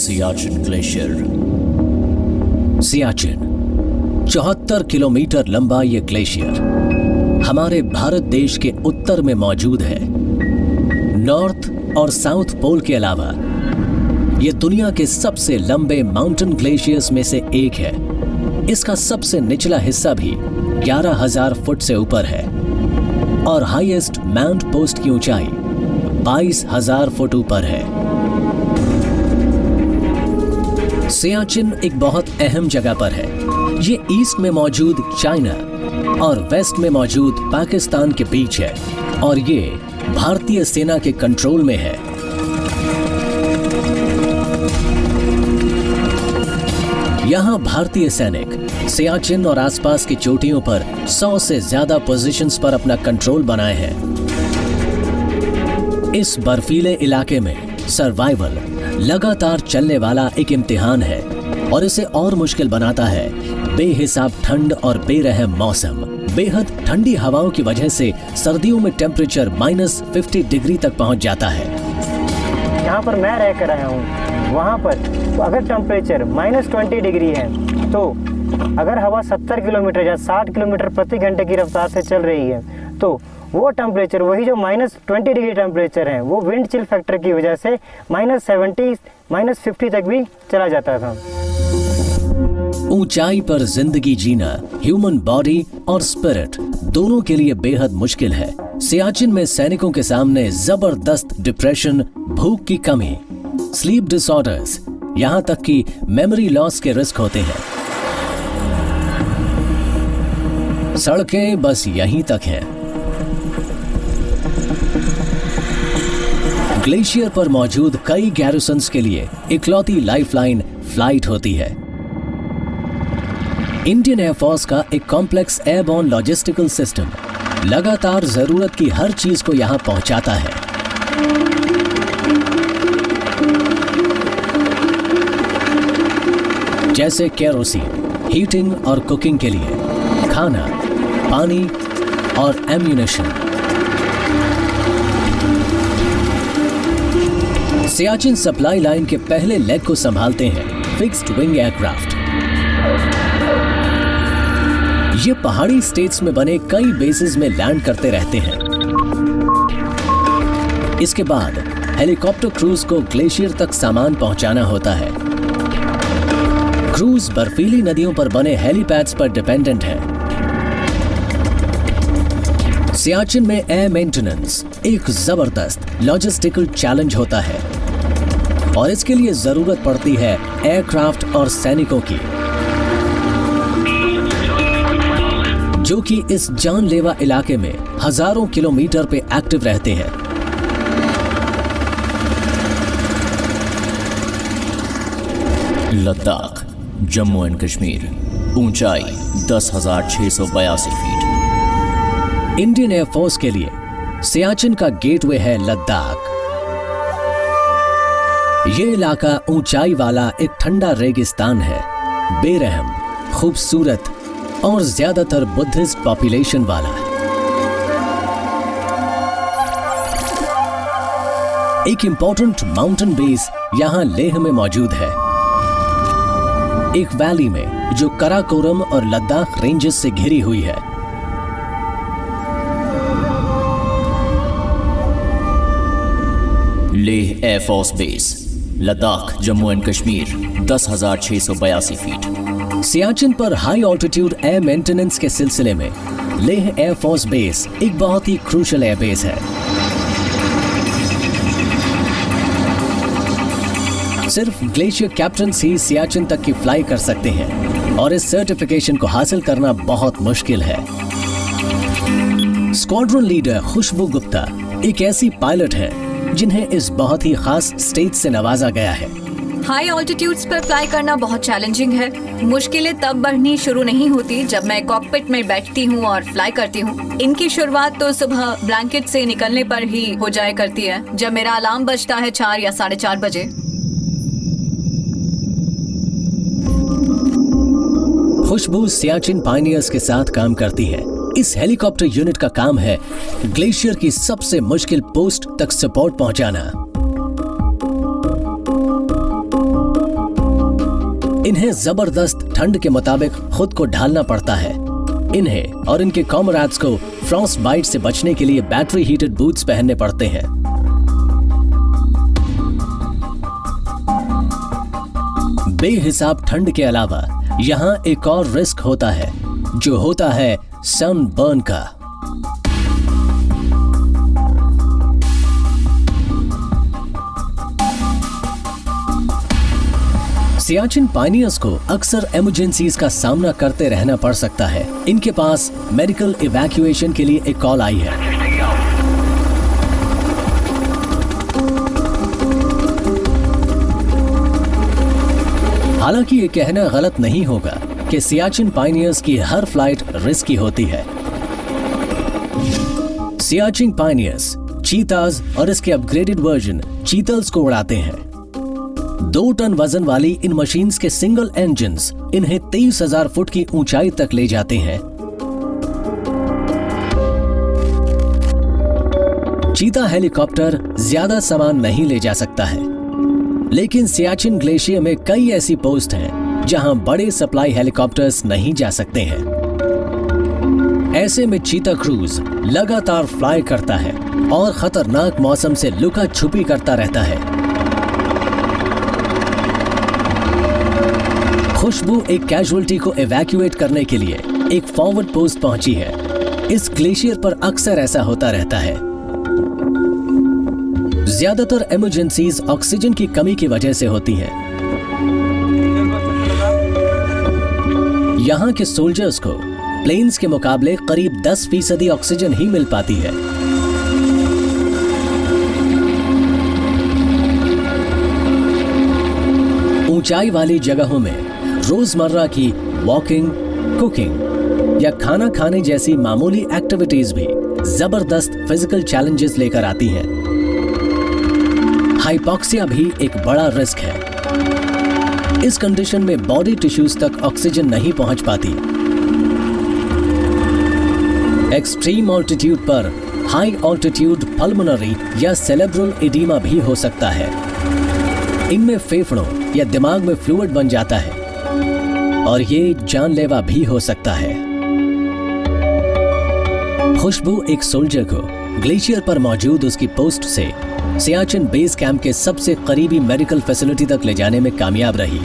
Siachen glacier. Siachen 74 kilometre लंबा ये glacier हमारे भारत देश के उत्तर में मौजूद है। नॉर्थ और साउथ पोल के अलावा ये दुनिया के सबसे लंबे माउंटेन ग्लेशियर्स में से एक है। इसका सबसे निचला हिस्सा भी 11,000 फुट से ऊपर है और हाईएस्ट माउंट पोस्ट की ऊंचाई 22,000 फुट ऊपर है। सियाचिन एक बहुत अहम जगह पर है। ये ईस्ट में मौजूद चाइना और वेस्ट में मौजूद पाकिस्तान के बीच है और ये भारतीय सेना के कंट्रोल में है। यहाँ भारतीय सैनिक सियाचिन और आसपास की चोटियों पर 100 से ज्यादा पोजीशंस पर अपना कंट्रोल बनाए हैं। इस बर्फीले इलाके में सर्वाइवल लगातार चलने वाला एक इम्तिहान है और इसे और मुश्किल बनाता है बेहिसाब ठंड और बेरहम मौसम। बेहद ठंडी हवाओं की वजह से सर्दियों में टेम्परेचर -50 डिग्री तक पहुंच जाता है। यहाँ पर मैं रह कर आया हूँ, वहाँ पर तो अगर टेम्परेचर -20 डिग्री है तो अगर हवा 70 किलोमीटर या 60 किलोमीटर प्रति घंटे की रफ्तार से चल रही है तो वो टेम्परेचर, वही जो -20 डिग्री टेम्परेचर है, वो विंड चिल फैक्टर की वजह से -70 -50 तक भी चला जाता था। ऊंचाई पर जिंदगी जीना ह्यूमन बॉडी और स्पिरिट दोनों के लिए बेहद मुश्किल है। सियाचिन में सैनिकों के सामने जबरदस्त डिप्रेशन, भूख की कमी, स्लीप डिसऑर्डर्स, यहाँ तक कि मेमोरी लॉस के रिस्क होते हैं। सड़कें बस यहीं तक हैं। ग्लेशियर पर मौजूद कई गैरिसन्स के लिए इकलौती लाइफलाइन फ्लाइट होती है। इंडियन एयरफोर्स का एक कॉम्प्लेक्स एयरबोर्न लॉजिस्टिकल सिस्टम लगातार जरूरत की हर चीज को यहां पहुंचाता है। जैसे केरोसिन, हीटिंग और कुकिंग के लिए, खाना, पानी और एम्यूनिशन। सियाचिन सप्लाई लाइन के पहले लेग को संभालते हैं फिक्स्ड विंग एयरक्राफ्ट। ये पहाड़ी स्टेट्स में बने कई बेसेस में लैंड करते रहते हैं। इसके बाद हेलीकॉप्टर क्रूज को ग्लेशियर तक सामान पहुंचाना होता है। क्रूज बर्फीली नदियों पर बने हेलीपैड्स पर डिपेंडेंट है। सियाचिन में एयर मेंटेनेंस एक जबरदस्त लॉजिस्टिकल चैलेंज होता है और इसके लिए जरूरत पड़ती है एयरक्राफ्ट और सैनिकों की, जो कि इस जानलेवा इलाके में हजारों किलोमीटर पे एक्टिव रहते हैं। लद्दाख, जम्मू एंड कश्मीर, ऊंचाई 10,682 फीट। इंडियन एयरफोर्स के लिए सियाचिन का गेटवे है लद्दाख। ये इलाका ऊंचाई वाला एक ठंडा रेगिस्तान है, बेरहम, खूबसूरत और ज्यादातर बुद्धिस्ट पॉपुलेशन वाला। एक इंपॉर्टेंट माउंटेन बेस यहां लेह में मौजूद है, एक वैली में जो कराकोरम और लद्दाख रेंजेस से घिरी हुई है। Leh air force base, Ladakh, Jammu and Kashmir, 10,682 feet. Siachen पर हाई ऑल्टीट्यूड एयर मेंटेनेंस के सिलसिले में लेह एयरफोर्स बेस एक बहुत ही क्रूशल एयर बेस है। सिर्फ ग्लेशियर कैप्टन्स ही सियाचिन तक की फ्लाई कर सकते हैं और इस सर्टिफिकेशन को हासिल करना बहुत मुश्किल है। स्क्वाड्रन लीडर खुशबू गुप्ता एक ऐसी पायलट है जिन्हें इस बहुत ही खास स्टेज से नवाजा गया है। हाई ऑल्टीट्यूड्स पर फ्लाई करना बहुत चैलेंजिंग है। मुश्किलें तब बढ़नी शुरू नहीं होती जब मैं कॉकपिट में बैठती हूँ और फ्लाई करती हूँ। इनकी शुरुआत तो सुबह ब्लैंकेट से निकलने पर ही हो जाया करती है, जब मेरा अलार्म बजता है 4 या 4:30 बजे। खुशबू सियाचिन पायनियर्स के साथ काम करती है। इस हेलीकॉप्टर यूनिट का काम है ग्लेशियर की सबसे मुश्किल पोस्ट तक सपोर्ट पहुंचाना। इन्हें जबरदस्त ठंड के मुताबिक खुद को ढालना पड़ता है। इन्हें और इनके कॉमरेड्स को फ्रॉस्ट बाइट से बचने के लिए बैटरी हीटेड बूट्स पहनने पड़ते हैं। बेहिसाब ठंड के अलावा यहाँ एक और रिस्क होता है, जो होता है सनबर्न का। सियाचिन पायनियर्स को अक्सर इमरजेंसीज का सामना करते रहना पड़ सकता है। इनके पास मेडिकल इवैक्यूएशन के लिए एक कॉल आई है। हालांकि ये कहना गलत नहीं होगा कि सियाचिन पायनियर्स की हर फ्लाइट रिस्की होती है। सियाचिन पायनियर्स चीताज और इसके अपग्रेडेड वर्जन चीतल्स को उड़ाते हैं। 2 टन वजन वाली इन मशीन्स के सिंगल इंजन्स इन्हें 23,000 फुट की ऊंचाई तक ले जाते हैं। चीता हेलीकॉप्टर ज्यादा सामान नहीं ले जा सकता है, लेकिन सियाचिन ग्लेशियर में कई ऐसी पोस्ट हैं जहां बड़े सप्लाई हेलीकॉप्टर्स नहीं जा सकते हैं। ऐसे में चीता क्रूज लगातार फ्लाई करता है और खतरनाक मौसम से लुका छुपी करता रहता है। खुशबू एक कैजुअल्टी को इवैक्यूएट करने के लिए एक फॉरवर्ड पोस्ट पहुंची है। इस ग्लेशियर पर अक्सर ऐसा होता रहता है। ज्यादातर इमरजेंसीज ऑक्सीजन की कमी की वजह से होती हैं। यहां के सोल्जर्स को प्लेन्स के मुकाबले करीब 10% ऑक्सीजन ही मिल पाती है। ऊंचाई वाली जगहों में रोजमर्रा की वॉकिंग, कुकिंग या खाना खाने जैसी मामूली एक्टिविटीज भी जबरदस्त फिजिकल चैलेंजेस लेकर आती हैं। हाइपोक्सिया भी एक बड़ा रिस्क है। इस कंडीशन में बॉडी टिश्यूज तक ऑक्सीजन नहीं पहुंच पाती। एक्सट्रीम ऑल्टीट्यूड पर हाई ऑल्टीट्यूड पल्मोनरी या सेरेब्रल एडिमा भी हो सकता है। इनमें फेफड़ों या दिमाग में फ्लूइड बन जाता है और ये जानलेवा भी हो सकता है। खुशबू एक सोल्जर को ग्लेशियर पर मौजूद उसकी पोस्ट से सियाचिन बेस कैंप के सबसे करीबी मेडिकल फैसिलिटी तक ले जाने में कामयाब रही।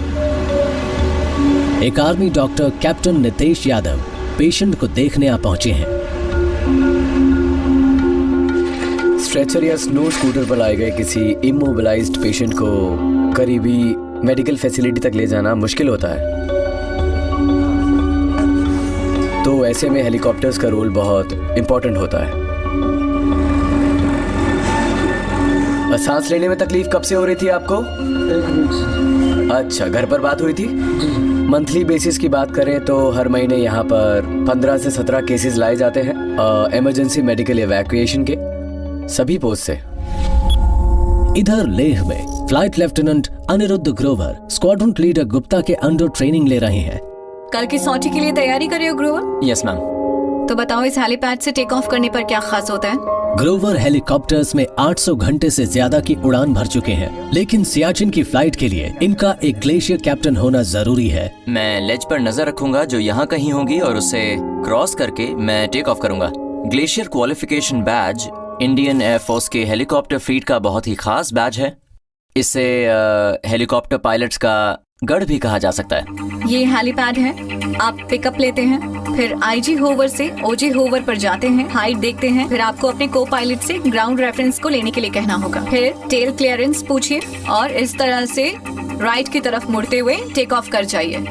एक army doctor captain Nitesh Yadav patient को देखने आ पहुंचे हैं। स्ट्रेचर या स्नो स्कूटर पर लाए गए किसी इमोबिलाइज्ड पेशेंट को करीबी मेडिकल फैसिलिटी तक ले जाना मुश्किल होता है, तो ऐसे में हेलीकॉप्टर्स का रोल बहुत इंपॉर्टेंट होता है। सांस लेने में तकलीफ कब से हो रही थी आपको? 1 वीक से। अच्छा, घर पर बात हुई थी? मंथली बेसिस की बात करें तो हर महीने यहाँ पर 15 से 17 केसेस लाए जाते हैं इमरजेंसी मेडिकल इवैक्यूएशन के, सभी पोस्ट से। इधर लेह में flight lieutenant Anirudh Grover squadron leader Gupta के अंडर ट्रेनिंग ले रहे हैं। कल की सॉटी के लिए तैयारी कर रहे हो ग्रोवर? Yes ma'am. तो बताओ इस हेलीपैड से टेक ऑफ करने पर क्या खास होता है? ग्रोवर हेलीकॉप्टर्स में 800 घंटे से ज्यादा की उड़ान भर चुके हैं, लेकिन सियाचिन की फ्लाइट के लिए इनका एक ग्लेशियर कैप्टन होना जरूरी है। मैं लेज पर नजर रखूंगा जो यहाँ कहीं होगी और उसे क्रॉस करके मैं टेक ऑफ करूंगा। Glacier qualification badge Indian air force के हेलीकॉप्टर फ्लीट का बहुत ही खास बैज है। इसे हेलीकॉप्टर पायलट्स का गढ़ भी कहा जा सकता है। ये हेलीपैड है, आप पिकअप लेते हैं, फिर आईजी होवर से ओजी होवर पर जाते हैं, हाइट देखते हैं, फिर आपको अपने को पायलट से ग्राउंड रेफरेंस को लेने के लिए कहना होगा, फिर टेल क्लियरेंस पूछिए और इस तरह से राइट की तरफ मुड़ते हुए टेक ऑफ कर जाइए।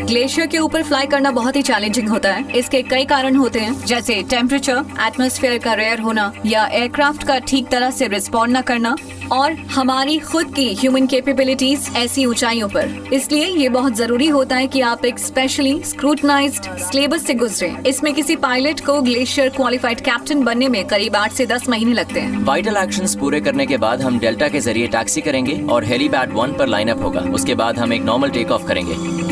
ग्लेशियर के ऊपर फ्लाई करना बहुत ही चैलेंजिंग होता है। इसके कई कारण होते हैं, जैसे टेम्परेचर, एटमॉस्फेयर का रेयर होना या एयरक्राफ्ट का ठीक तरह से रिस्पॉन्ड न करना और हमारी खुद की ह्यूमन कैपेबिलिटीज ऐसी ऊंचाइयों पर। इसलिए ये बहुत जरूरी होता है कि आप एक स्पेशली स्क्रूटनाइज्ड सिलेबस से गुजरें। इसमें किसी पायलट को ग्लेशियर क्वालिफाइड कैप्टन बनने में करीब 8 से 10 महीने लगते हैं। वाइटल एक्शंस पूरे करने के बाद हम डेल्टा के जरिए टैक्सी करेंगे और हेलीपैड 1 पर लाइन अप होगा। उसके बाद हम एक नॉर्मल टेक ऑफ करेंगे।